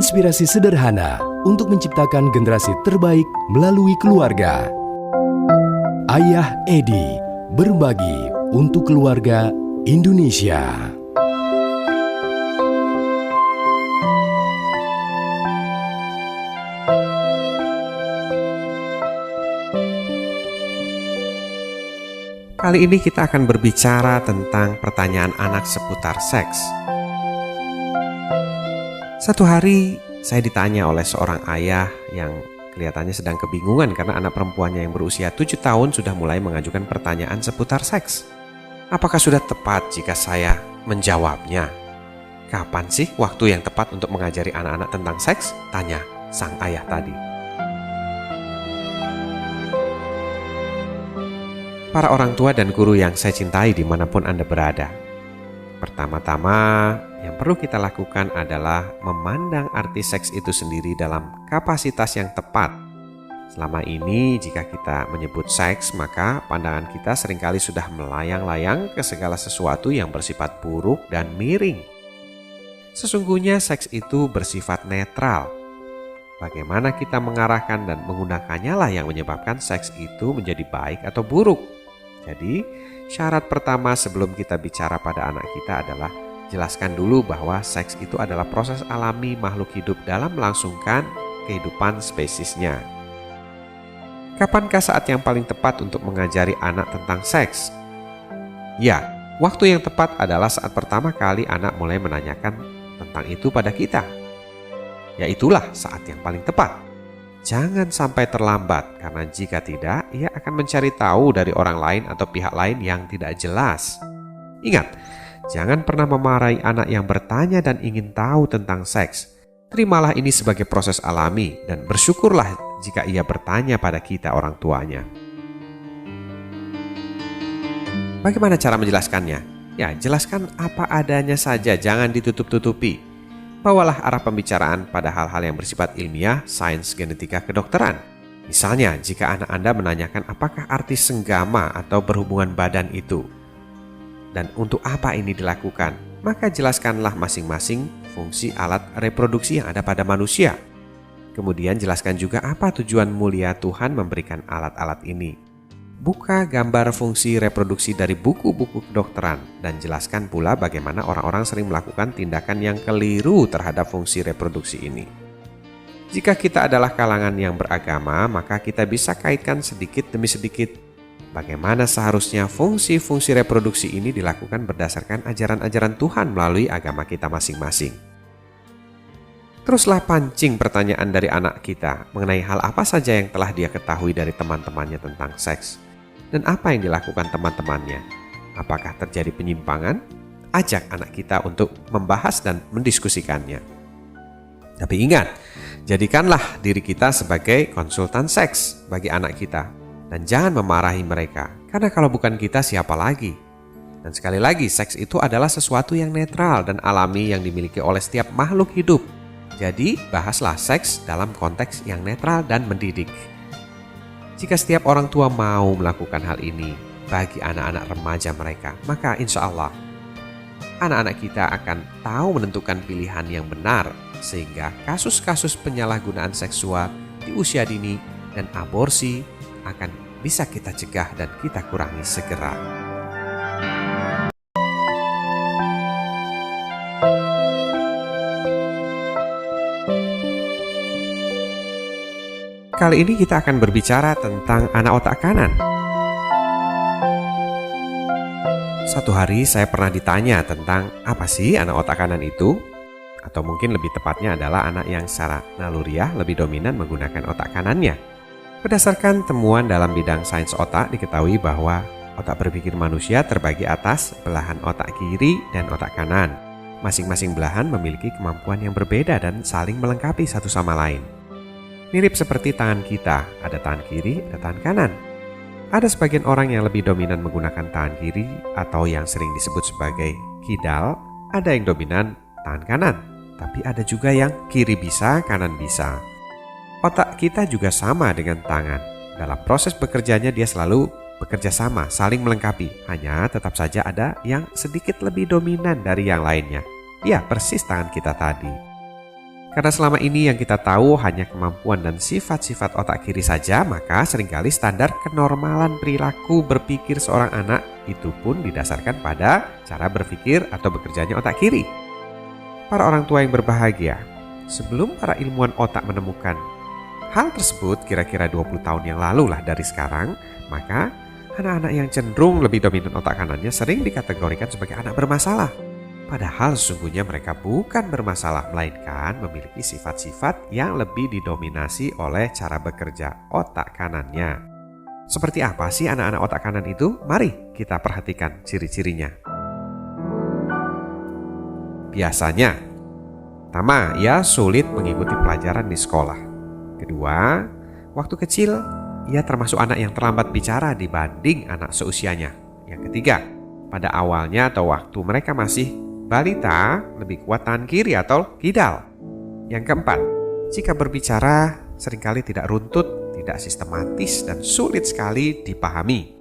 Inspirasi sederhana untuk menciptakan generasi terbaik melalui keluarga. Ayah Edi berbagi untuk keluarga Indonesia. Kali ini kita akan berbicara tentang pertanyaan anak seputar seks. Satu hari saya ditanya oleh seorang ayah yang kelihatannya sedang kebingungan karena anak perempuannya yang berusia 7 tahun sudah mulai mengajukan pertanyaan seputar seks. Apakah sudah tepat jika saya menjawabnya? Kapan sih waktu yang tepat untuk mengajari anak-anak tentang seks? Tanya sang ayah tadi. Para orang tua dan guru yang saya cintai dimanapun Anda berada. Pertama-tama yang perlu kita lakukan adalah memandang arti seks itu sendiri dalam kapasitas yang tepat. Selama ini jika kita menyebut seks, maka pandangan kita seringkali sudah melayang-layang ke segala sesuatu yang bersifat buruk dan miring. Sesungguhnya seks itu bersifat netral. Bagaimana kita mengarahkan dan menggunakannya lah yang menyebabkan seks itu menjadi baik atau buruk. Jadi, syarat pertama sebelum kita bicara pada anak kita adalah jelaskan dulu bahwa seks itu adalah proses alami makhluk hidup dalam melangsungkan kehidupan spesiesnya. Kapankah saat yang paling tepat untuk mengajari anak tentang seks? Ya, waktu yang tepat adalah saat pertama kali anak mulai menanyakan tentang itu pada kita. Ya itulah saat yang paling tepat. Jangan sampai terlambat, karena jika tidak, ia akan mencari tahu dari orang lain atau pihak lain yang tidak jelas. Ingat, jangan pernah memarahi anak yang bertanya dan ingin tahu tentang seks. Terimalah ini sebagai proses alami dan bersyukurlah jika ia bertanya pada kita orang tuanya. Bagaimana cara menjelaskannya? Ya, jelaskan apa adanya saja, jangan ditutup-tutupi. Bawalah arah pembicaraan pada hal-hal yang bersifat ilmiah, sains, genetika, kedokteran. Misalnya, jika anak Anda menanyakan apakah arti senggama atau berhubungan badan itu, dan untuk apa ini dilakukan, maka jelaskanlah masing-masing fungsi alat reproduksi yang ada pada manusia. Kemudian jelaskan juga apa tujuan mulia Tuhan memberikan alat-alat ini. Buka gambar fungsi reproduksi dari buku-buku kedokteran dan jelaskan pula bagaimana orang-orang sering melakukan tindakan yang keliru terhadap fungsi reproduksi ini. Jika kita adalah kalangan yang beragama, maka kita bisa kaitkan sedikit demi sedikit bagaimana seharusnya fungsi-fungsi reproduksi ini dilakukan berdasarkan ajaran-ajaran Tuhan melalui agama kita masing-masing. Teruslah pancing pertanyaan dari anak kita mengenai hal apa saja yang telah dia ketahui dari teman-temannya tentang seks. Dan apa yang dilakukan teman-temannya? Apakah terjadi penyimpangan? Ajak anak kita untuk membahas dan mendiskusikannya. Tapi ingat, jadikanlah diri kita sebagai konsultan seks bagi anak kita. Dan jangan memarahi mereka, karena kalau bukan kita siapa lagi? Dan sekali lagi, seks itu adalah sesuatu yang netral dan alami yang dimiliki oleh setiap makhluk hidup. Jadi, bahaslah seks dalam konteks yang netral dan mendidik. Jika setiap orang tua mau melakukan hal ini bagi anak-anak remaja mereka, maka insya Allah anak-anak kita akan tahu menentukan pilihan yang benar, sehingga kasus-kasus penyalahgunaan seksual di usia dini dan aborsi akan bisa kita cegah dan kita kurangi segera. Kali ini kita akan berbicara tentang anak otak kanan. Satu hari saya pernah ditanya tentang apa sih anak otak kanan itu? Atau mungkin lebih tepatnya adalah anak yang secara naluriah lebih dominan menggunakan otak kanannya. Berdasarkan temuan dalam bidang sains otak, diketahui bahwa otak berpikir manusia terbagi atas belahan otak kiri dan otak kanan. Masing-masing belahan memiliki kemampuan yang berbeda dan saling melengkapi satu sama lain. Mirip seperti tangan kita, ada tangan kiri, ada tangan kanan. Ada sebagian orang yang lebih dominan menggunakan tangan kiri atau yang sering disebut sebagai kidal, ada yang dominan tangan kanan. Tapi ada juga yang kiri bisa, kanan bisa. Otak kita juga sama dengan tangan. Dalam proses bekerjanya dia selalu bekerja sama, saling melengkapi. Hanya tetap saja ada yang sedikit lebih dominan dari yang lainnya. Ya, persis tangan kita tadi. Karena selama ini yang kita tahu hanya kemampuan dan sifat-sifat otak kiri saja, maka seringkali standar kenormalan perilaku berpikir seorang anak itu pun didasarkan pada cara berpikir atau bekerjanya otak kiri. Para orang tua yang berbahagia, sebelum para ilmuwan otak menemukan hal tersebut kira-kira 20 tahun yang lalu lah dari sekarang, maka anak-anak yang cenderung lebih dominan otak kanannya sering dikategorikan sebagai anak bermasalah. Padahal sesungguhnya mereka bukan bermasalah, melainkan memiliki sifat-sifat yang lebih didominasi oleh cara bekerja otak kanannya. Seperti apa sih anak-anak otak kanan itu? Mari kita perhatikan ciri-cirinya. Biasanya, pertama, ia sulit mengikuti pelajaran di sekolah. Kedua, waktu kecil, ia termasuk anak yang terlambat bicara dibanding anak seusianya. Yang ketiga, pada awalnya atau waktu mereka masih balita, lebih kuat tangan kiri atau kidal. Yang keempat, jika berbicara seringkali tidak runtut, tidak sistematis, dan sulit sekali dipahami.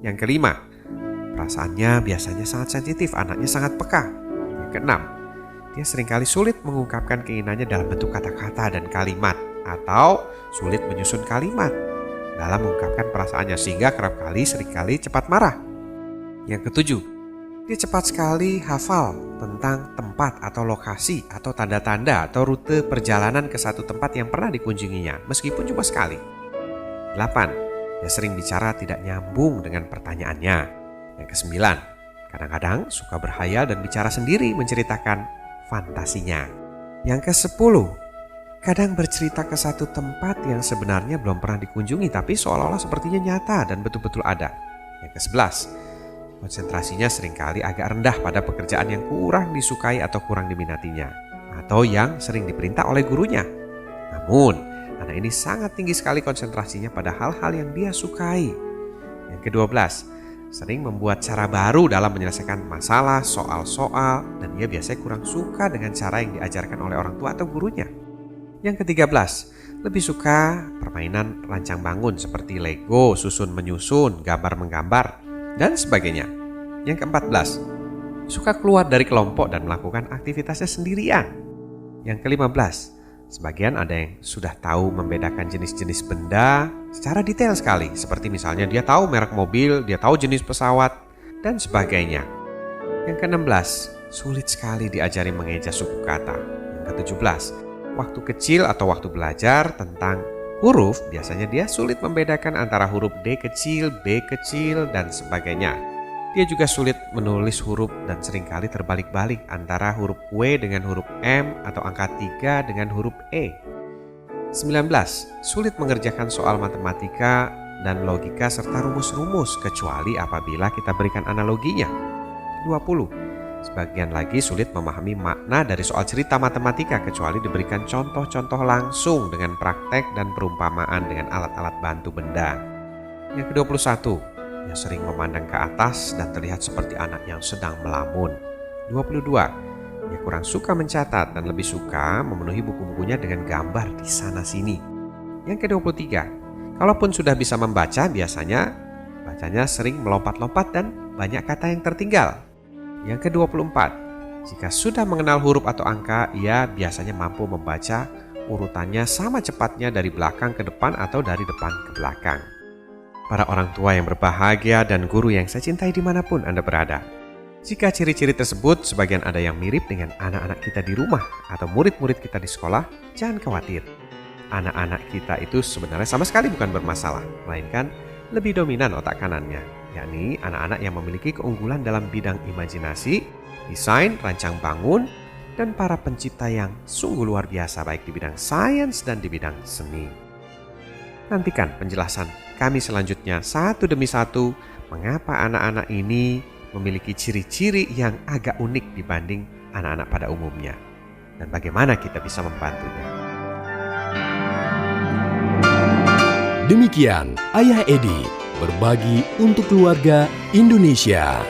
Yang kelima, perasaannya biasanya sangat sensitif, anaknya sangat peka. Yang keenam, dia seringkali sulit mengungkapkan keinginannya dalam bentuk kata-kata dan kalimat, atau sulit menyusun kalimat dalam mengungkapkan perasaannya, sehingga kerap kali seringkali cepat marah. Yang ketujuh, dia cepat sekali hafal tentang tempat atau lokasi atau tanda-tanda atau rute perjalanan ke satu tempat yang pernah dikunjunginya, meskipun cuma sekali. 8. Dia sering bicara tidak nyambung dengan pertanyaannya. Yang kesembilan, kadang-kadang suka berhayal dan bicara sendiri menceritakan fantasinya. Yang ke-10, kadang bercerita ke satu tempat yang sebenarnya belum pernah dikunjungi tapi seolah-olah sepertinya nyata dan betul-betul ada. Yang ke-11, konsentrasinya seringkali agak rendah pada pekerjaan yang kurang disukai atau kurang diminatinya, atau yang sering diperintah oleh gurunya. Namun, anak ini sangat tinggi sekali konsentrasinya pada hal-hal yang dia sukai. Yang ke-12, sering membuat cara baru dalam menyelesaikan masalah, soal-soal, dan dia biasanya kurang suka dengan cara yang diajarkan oleh orang tua atau gurunya. Yang ke-13, lebih suka permainan rancang bangun seperti Lego, susun-menyusun, gambar-menggambar, dan sebagainya. Yang ke-14, suka keluar dari kelompok dan melakukan aktivitasnya sendirian. Yang ke-15, sebagian ada yang sudah tahu membedakan jenis-jenis benda secara detail sekali, seperti misalnya dia tahu merek mobil, dia tahu jenis pesawat, dan sebagainya. Yang ke-16, sulit sekali diajari mengeja suku kata. Yang ke-17, waktu kecil atau waktu belajar tentang huruf, biasanya dia sulit membedakan antara huruf D kecil, B kecil, dan sebagainya. Dia juga sulit menulis huruf dan seringkali terbalik-balik antara huruf W dengan huruf M atau angka 3 dengan huruf E. 19. Sulit mengerjakan soal matematika dan logika serta rumus-rumus kecuali apabila kita berikan analoginya. 20. Sebagian lagi sulit memahami makna dari soal cerita matematika kecuali diberikan contoh-contoh langsung dengan praktek dan perumpamaan dengan alat-alat bantu benda. Yang ke-21, dia sering memandang ke atas dan terlihat seperti anak yang sedang melamun. 22, dia kurang suka mencatat dan lebih suka memenuhi buku-bukunya dengan gambar di sana-sini. Yang ke-23, kalaupun sudah bisa membaca, biasanya bacanya sering melompat-lompat dan banyak kata yang tertinggal. Yang ke-24, jika sudah mengenal huruf atau angka, ia biasanya mampu membaca urutannya sama cepatnya dari belakang ke depan atau dari depan ke belakang. Para orang tua yang berbahagia dan guru yang saya cintai dimanapun Anda berada, jika ciri-ciri tersebut sebagian ada yang mirip dengan anak-anak kita di rumah atau murid-murid kita di sekolah, jangan khawatir. Anak-anak kita itu sebenarnya sama sekali bukan bermasalah, melainkan lebih dominan otak kanannya, yakni anak-anak yang memiliki keunggulan dalam bidang imajinasi, desain, rancang bangun, dan para pencipta yang sungguh luar biasa baik di bidang sains dan di bidang seni. Nantikan penjelasan kami selanjutnya satu demi satu mengapa anak-anak ini memiliki ciri-ciri yang agak unik dibanding anak-anak pada umumnya dan bagaimana kita bisa membantunya. Demikian Ayah Edi berbagi untuk keluarga Indonesia.